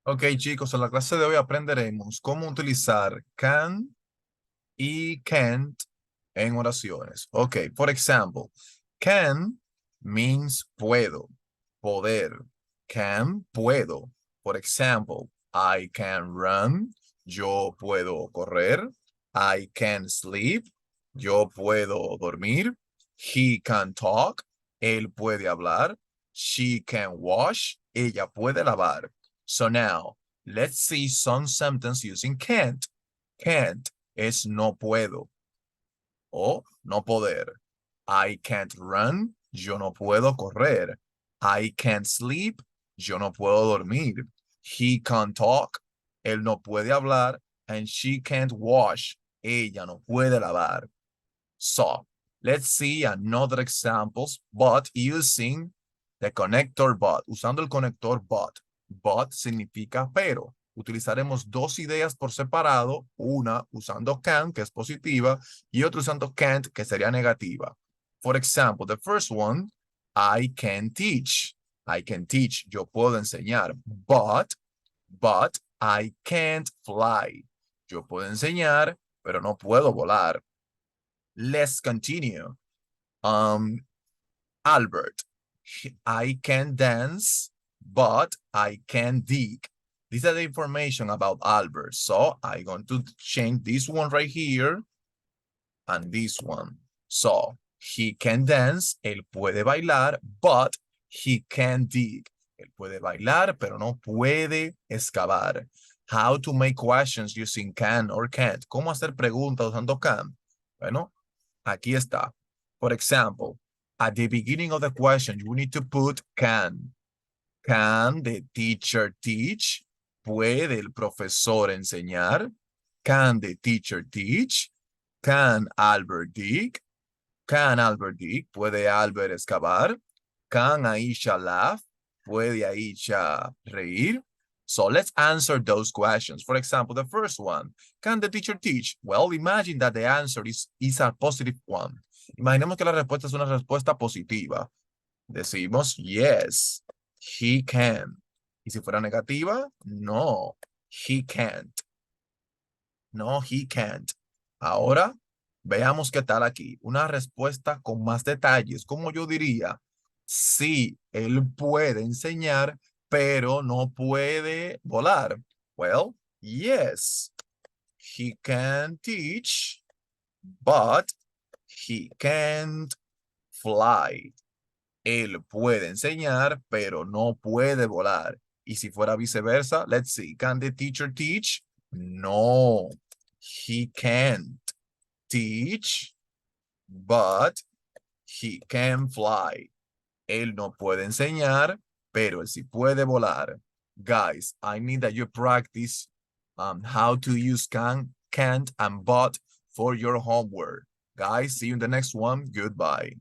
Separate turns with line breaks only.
Ok, chicos, en la clase de hoy aprenderemos cómo utilizar can y can't en oraciones. Ok, por ejemplo, can means puedo, poder. Can, puedo. Por ejemplo, I can run, yo puedo correr. I can sleep, yo puedo dormir. He can talk, él puede hablar. She can wash, ella puede lavar. So now, let's see some sentences using can't. Can't es no puedo o no poder. I can't run, yo no puedo correr. I can't sleep, yo no puedo dormir. He can't talk, él no puede hablar. And she can't wash, ella no puede lavar. So, let's see another examples, but using the connector but, usando el conector but. But significa pero. Utilizaremos dos ideas por separado, una usando can, que es positiva, y otra usando can't, que sería negativa. For example, the first one, I can teach. I can teach, yo puedo enseñar, but I can't fly. Yo puedo enseñar, pero no puedo volar. Let's continue. Um, Albert, I can dance, but I can dig. These are the information about Albert. So I'm going to change this one right here and this one. So he can dance, él puede bailar, but he can dig. Él puede bailar, pero no puede excavar. How to make questions using can or can't. ¿Cómo hacer preguntas usando can? Bueno, aquí está. For example, at the beginning of the question, you need to put can. Can the teacher teach? ¿Puede el profesor enseñar? Can the teacher teach? Can Albert dig? Can Albert dig? ¿Puede Albert excavar? Can Aisha laugh? ¿Puede Aisha reír? So let's answer those questions. For example, the first one, can the teacher teach? Well, imagine that the answer is a positive one. Imaginemos que la respuesta es una respuesta positiva. Decimos, yes, he can. Y si fuera negativa, no, he can't. No, he can't. Ahora, veamos qué tal aquí. Una respuesta con más detalles. Como yo diría, sí, él puede enseñar, pero no puede volar. Well, yes, he can teach, but he can't fly. Él puede enseñar, pero no puede volar. Y si fuera viceversa, let's see, can the teacher teach? No, he can't teach, but he can fly. Él no puede enseñar, pero él sí puede volar. Guys, I need that you practice how to use can, can't, and but for your homework. Guys, see you in the next one. Goodbye.